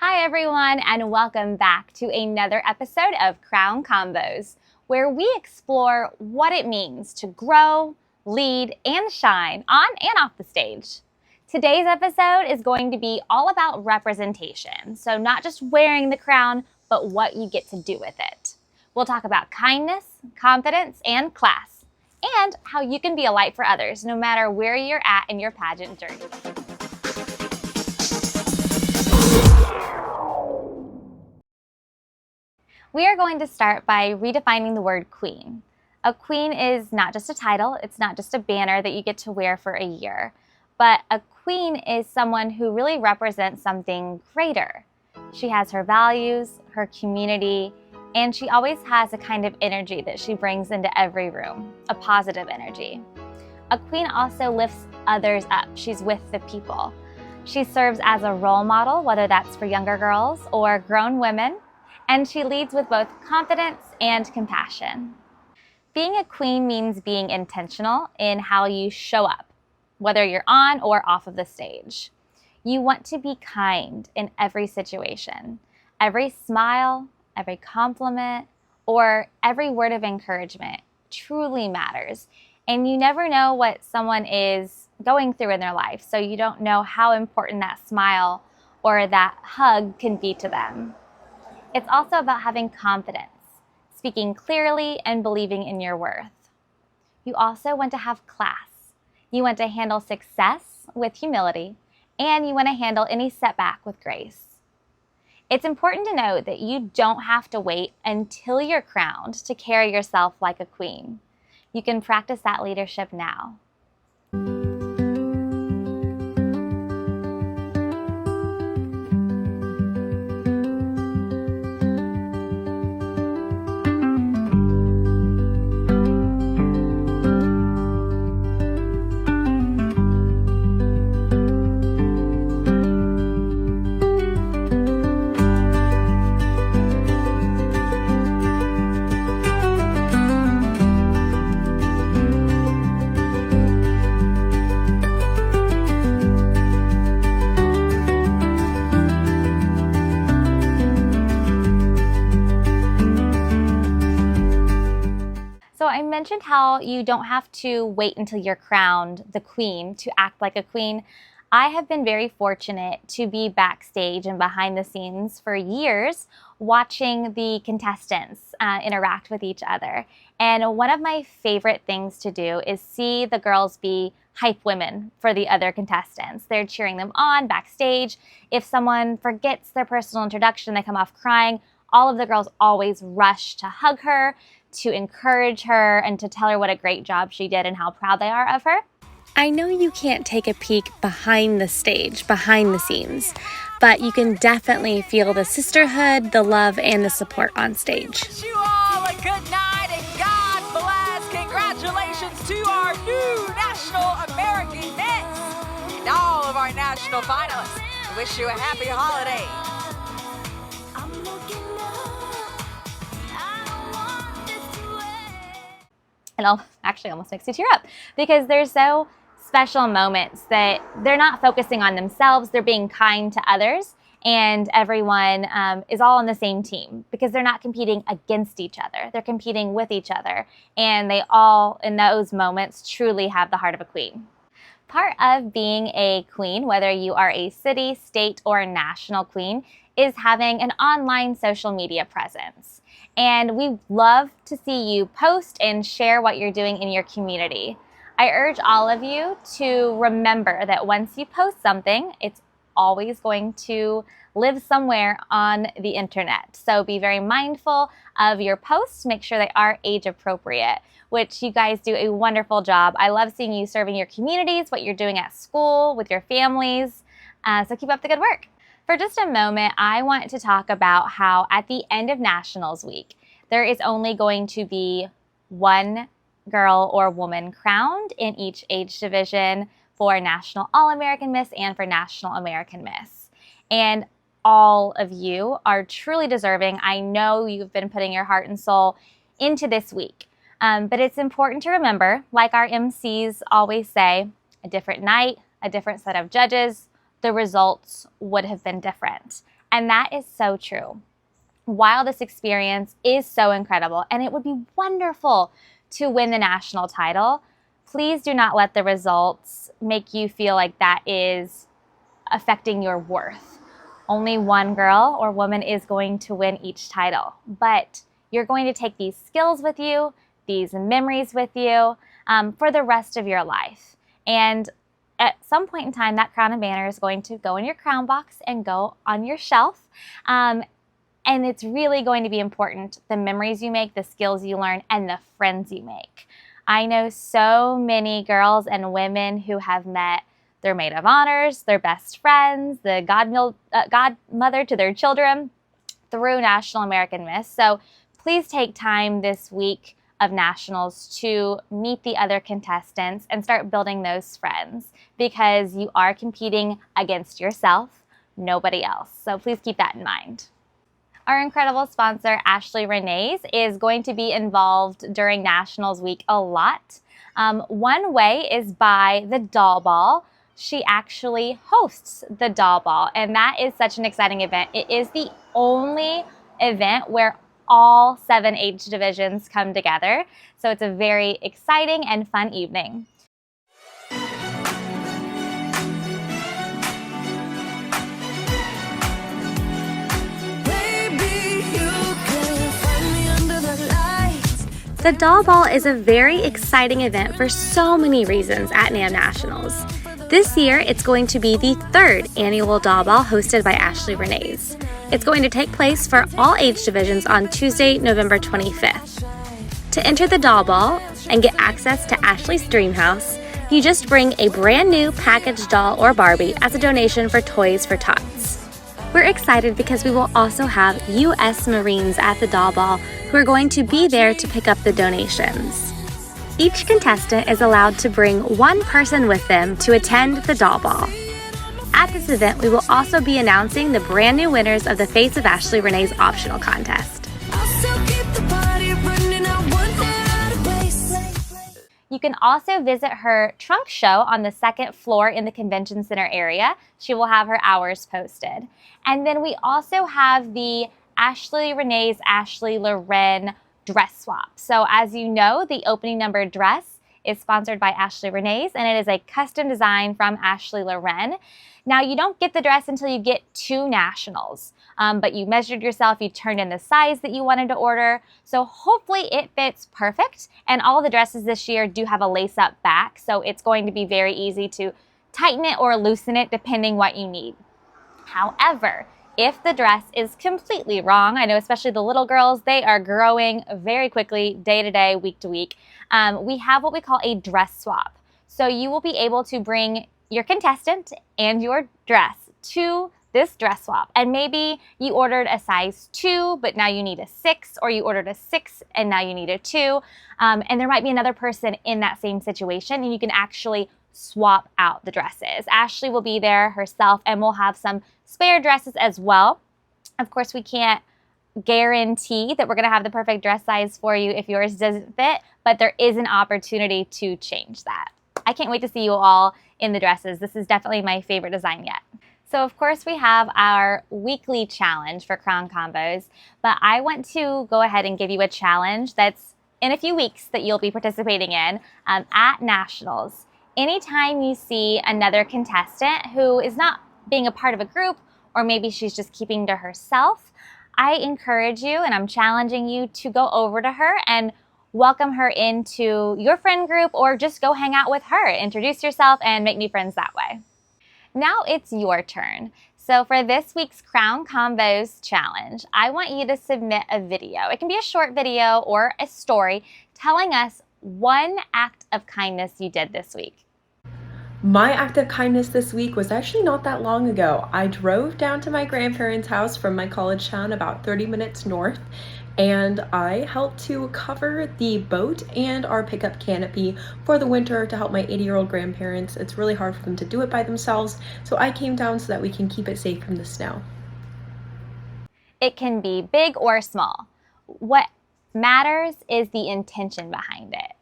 Hi everyone, and welcome back to another episode of Crown Convos, where we explore what it means to grow, lead, and shine on and off the stage. Today's episode is going to be all about representation, so not just wearing the crown, but what you get to do with it. We'll talk about kindness, confidence, and class, and how you can be a light for others no matter where you're at in your pageant journey. We are going to start by redefining the word queen. A queen is not just a title, it's not just a banner that you get to wear for a year, but a queen is someone who really represents something greater. She has her values, her community, and she always has a kind of energy that she brings into every room, a positive energy. A queen also lifts others up. She's with the people. She serves as a role model, whether that's for younger girls or grown women, and she leads with both confidence and compassion. Being a queen means being intentional in how you show up, whether you're on or off of the stage. You want to be kind in every situation. Every smile, every compliment, or every word of encouragement truly matters. And you never know what someone is going through in their life, so you don't know how important that smile or that hug can be to them. It's also about having confidence, speaking clearly and believing in your worth. You also want to have class. You want to handle success with humility, and you want to handle any setback with grace. It's important to note that you don't have to wait until you're crowned to carry yourself like a queen. You can practice that leadership now. So I mentioned how you don't have to wait until you're crowned the queen to act like a queen. I have been very fortunate to be backstage and behind the scenes for years watching the contestants interact with each other. And one of my favorite things to do is see the girls be hype women for the other contestants. They're cheering them on backstage. If someone forgets their personal introduction, they come off crying, all of the girls always rush to hug her, to encourage her, and to tell her what a great job she did and how proud they are of her. I know you can't take a peek behind the stage, behind the scenes, but you can definitely feel the sisterhood, the love, and the support on stage. Wish you all a good night and God bless. Congratulations to our new National American Miss and all of our national finalists. We wish you a happy holiday. It actually almost makes you tear up because they're so special moments that they're not focusing on themselves, they're being kind to others, and everyone is all on the same team because they're not competing against each other, they're competing with each other, and they all, in those moments, truly have the heart of a queen. Part of being a queen, whether you are a city, state, or national queen, is having an online social media presence. And we love to see you post and share what you're doing in your community. I urge all of you to remember that once you post something, it's always going to live somewhere on the internet. So be very mindful of your posts. Make sure they are age appropriate, which you guys do a wonderful job. I love seeing you serving your communities, what you're doing at school, with your families. So keep up the good work. For just a moment, I want to talk about how at the end of Nationals Week, there is only going to be one girl or woman crowned in each age division for National All-American Miss and for National American Miss. And all of you are truly deserving. I know you've been putting your heart and soul into this week. But it's important to remember, like our MCs always say, a different night, a different set of judges, the results would have been different. And that is so true. While this experience is so incredible and it would be wonderful to win the national title, please do not let the results make you feel like that is affecting your worth. Only one girl or woman is going to win each title, but you're going to take these skills with you, these memories with you for the rest of your life. And at some point in time, that crown and banner is going to go in your crown box and go on your shelf. And it's really going to be important, the memories you make, the skills you learn, and the friends you make. I know so many girls and women who have met their maid of honors, their best friends, the godmother to their children through National American Miss. So please take time this week of nationals to meet the other contestants and start building those friends, because you are competing against yourself, nobody else. So please keep that in mind. Our incredible sponsor, Ashley Renee's, is going to be involved during Nationals Week a lot. One way is by the Doll Ball. She actually hosts the Doll Ball, and that is such an exciting event. It is the only event where all 7 age divisions come together. So it's a very exciting and fun evening. The Doll Ball is a very exciting event for so many reasons at NAM Nationals. This year, it's going to be the 3rd annual Doll Ball hosted by Ashley Renee's. It's going to take place for all age divisions on Tuesday, November 25th. To enter the Doll Ball and get access to Ashley's Dream House, you just bring a brand new packaged doll or Barbie as a donation for Toys for Tots. We're excited because we will also have U.S. Marines at the Doll Ball who are going to be there to pick up the donations. Each contestant is allowed to bring one person with them to attend the Doll Ball. At this event, we will also be announcing the brand new winners of the Face of Ashley Renee's optional contest. You can also visit her trunk show on the 2nd floor in the Convention Center area. She will have her hours posted. And then we also have the Ashley Renee's Ashley Loren dress swap. So as you know, the opening number dress is sponsored by Ashley Renee's, and it is a custom design from Ashley Loren. Now, you don't get the dress until you get to Nationals, but you measured yourself, you turned in the size that you wanted to order, so hopefully it fits perfect. And all the dresses this year do have a lace-up back, so it's going to be very easy to tighten it or loosen it depending what you need. However, if the dress is completely wrong, I know especially the little girls, they are growing very quickly, day to day, week to week, we have what we call a dress swap. So you will be able to bring your contestant and your dress to this dress swap. And maybe you ordered a size 2, but now you need a 6, or you ordered a 6 and now you need a 2. And there might be another person in that same situation, and you can actually swap out the dresses. Ashley will be there herself, and we'll have some spare dresses as well. Of course, we can't guarantee that we're going to have the perfect dress size for you if yours doesn't fit, but there is an opportunity to change that. I can't wait to see you all in the dresses. This is definitely my favorite design yet. So of course we have our weekly challenge for Crown Convos, but I want to go ahead and give you a challenge that's in a few weeks that you'll be participating in at Nationals. Anytime you see another contestant who is not being a part of a group, or maybe she's just keeping to herself, I encourage you and I'm challenging you to go over to her and welcome her into your friend group, or just go hang out with her, introduce yourself, and make new friends that way. Now it's your turn. So for this week's Crown Convos challenge, I want you to submit a video. It can be a short video or a story telling us one act of kindness you did this week. My act of kindness this week was actually not that long ago. I drove down to my grandparents' house from my college town about 30 minutes north, and I helped to cover the boat and our pickup canopy for the winter to help my 80-year-old grandparents. It's really hard for them to do it by themselves, so I came down so that we can keep it safe from the snow. It can be big or small. What matters is the intention behind it.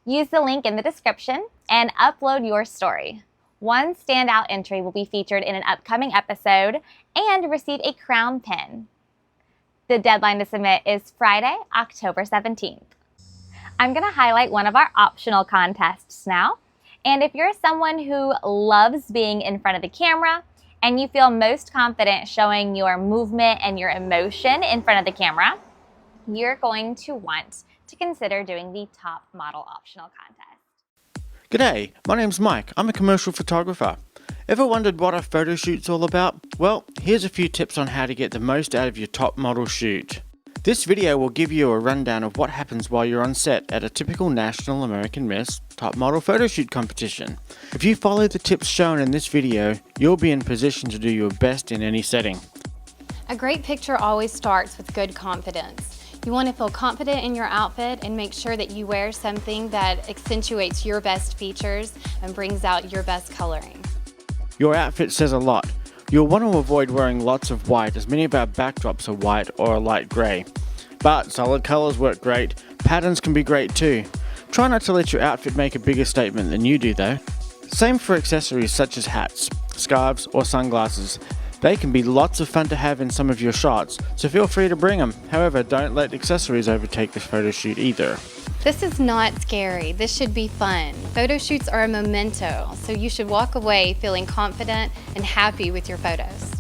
Use the link in the description and upload your story. One standout entry will be featured in an upcoming episode and receive a crown pin. The deadline to submit is Friday, October 17th. I'm going to highlight one of our optional contests now. And if you're someone who loves being in front of the camera and you feel most confident showing your movement and your emotion in front of the camera, you're going to want to consider doing the top model optional contest. G'day, my name's Mike. I'm a commercial photographer. Ever wondered what a photo shoot's all about? Well, here's a few tips on how to get the most out of your top model shoot. This video will give you a rundown of what happens while you're on set at a typical National American Miss Top Model Photo Shoot competition. If you follow the tips shown in this video, you'll be in position to do your best in any setting. A great picture always starts with good confidence. You want to feel confident in your outfit and make sure that you wear something that accentuates your best features and brings out your best coloring. Your outfit says a lot. You'll want to avoid wearing lots of white, as many of our backdrops are white or a light grey. But solid colours work great. Patterns can be great too. Try not to let your outfit make a bigger statement than you do though. Same for accessories such as hats, scarves or sunglasses. They can be lots of fun to have in some of your shots, so feel free to bring them. However, don't let accessories overtake the photo shoot either. This is not scary. This should be fun. Photo shoots are a memento, so you should walk away feeling confident and happy with your photos.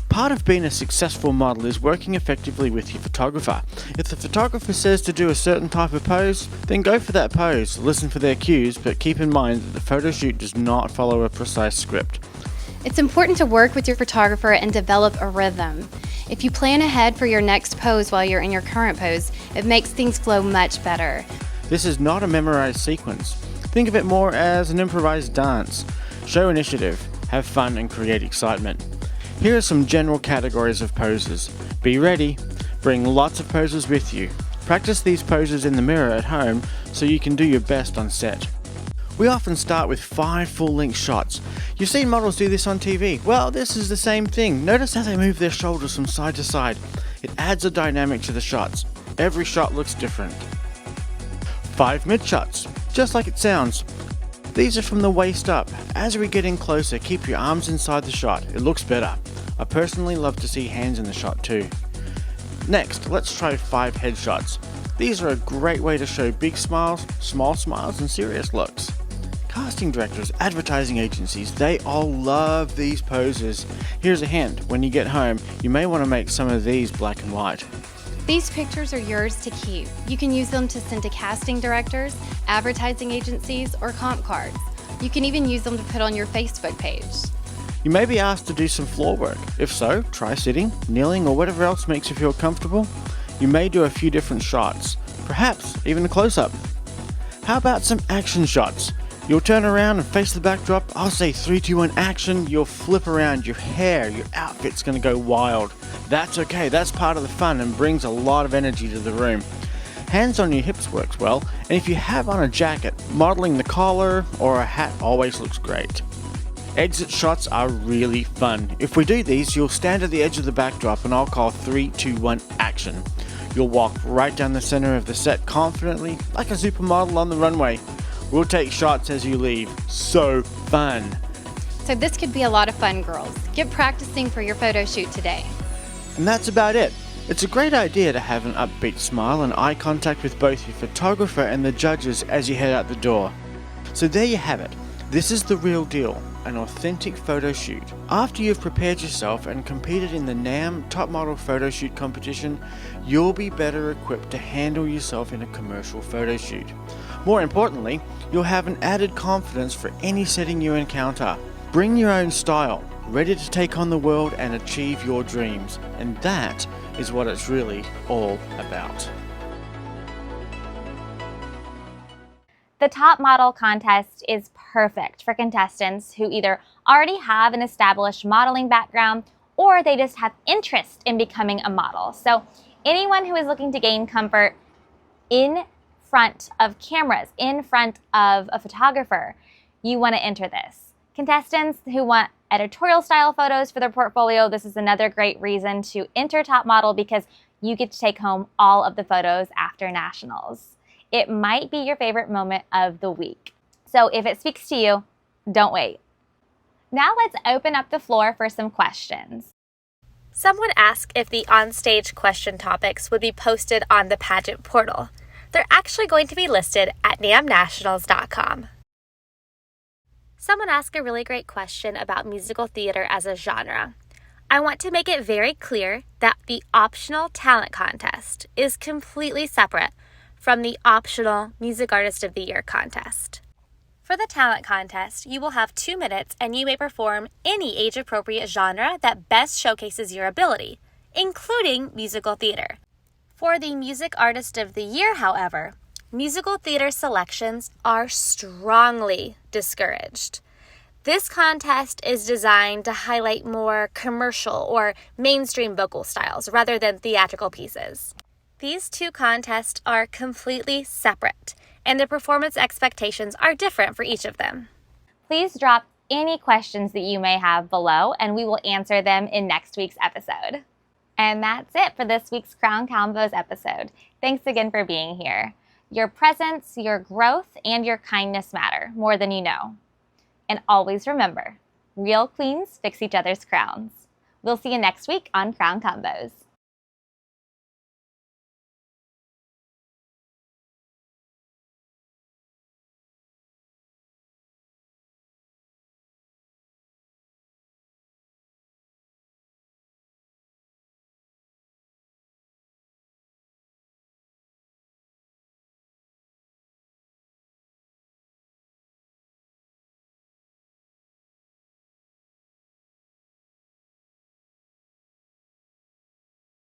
Part of being a successful model is working effectively with your photographer. If the photographer says to do a certain type of pose, then go for that pose. Listen for their cues, but keep in mind that the photo shoot does not follow a precise script. It's important to work with your photographer and develop a rhythm. If you plan ahead for your next pose while you're in your current pose, it makes things flow much better. This is not a memorized sequence. Think of it more as an improvised dance. Show initiative, have fun and create excitement. Here are some general categories of poses. Be ready. Bring lots of poses with you. Practice these poses in the mirror at home so you can do your best on set. We often start with 5 full-length shots. You've seen models do this on TV. Well, this is the same thing. Notice how they move their shoulders from side to side. It adds a dynamic to the shots. Every shot looks different. 5 mid shots, just like it sounds. These are from the waist up. As we get in closer, keep your arms inside the shot. It looks better. I personally love to see hands in the shot too. Next, let's try 5 headshots. These are a great way to show big smiles, small smiles, and serious looks. Casting directors, advertising agencies, they all love these poses. Here's a hint, when you get home, you may want to make some of these black and white. These pictures are yours to keep. You can use them to send to casting directors, advertising agencies, or comp cards. You can even use them to put on your Facebook page. You may be asked to do some floor work. If so, try sitting, kneeling, or whatever else makes you feel comfortable. You may do a few different shots, perhaps even a close-up. How about some action shots? You'll turn around and face the backdrop. I'll say 3, 2, 1, action. You'll flip around, your hair, your outfit's gonna go wild. That's okay, that's part of the fun and brings a lot of energy to the room. Hands on your hips works well, and if you have on a jacket, modeling the collar or a hat always looks great. Exit shots are really fun. If we do these, you'll stand at the edge of the backdrop and I'll call 3, 2, 1, action. You'll walk right down the center of the set confidently, like a supermodel on the runway. We'll take shots as you leave. So fun. So this could be a lot of fun, girls. Get practicing for your photo shoot today. And that's about it. It's a great idea to have an upbeat smile and eye contact with both your photographer and the judges as you head out the door. So there you have it. This is the real deal, an authentic photo shoot. After you've prepared yourself and competed in the NAMM Top Model Photo Shoot competition, you'll be better equipped to handle yourself in a commercial photo shoot. More importantly, you'll have an added confidence for any setting you encounter. Bring your own style, ready to take on the world and achieve your dreams. And that is what it's really all about. The Top Model contest is perfect for contestants who either already have an established modeling background or they just have interest in becoming a model. So anyone who is looking to gain comfort in front of cameras, in front of a photographer, you want to enter this. Contestants who want editorial style photos for their portfolio, this is another great reason to enter Top Model because you get to take home all of the photos after nationals. It might be your favorite moment of the week. So if it speaks to you, don't wait. Now let's open up the floor for some questions. Someone asked if the onstage question topics would be posted on the pageant portal. They're actually going to be listed at namnationals.com. Someone asked a really great question about musical theater as a genre. I want to make it very clear that the optional talent contest is completely separate from the optional Music Artist of the Year contest. For the talent contest, you will have 2 minutes and you may perform any age-appropriate genre that best showcases your ability, including musical theater. For the Music Artist of the Year, however, musical theater selections are strongly discouraged. This contest is designed to highlight more commercial or mainstream vocal styles rather than theatrical pieces. These two contests are completely separate, and the performance expectations are different for each of them. Please drop any questions that you may have below, and we will answer them in next week's episode. And that's it for this week's Crown Convos episode. Thanks again for being here. Your presence, your growth, and your kindness matter more than you know. And always remember, real queens fix each other's crowns. We'll see you next week on Crown Convos.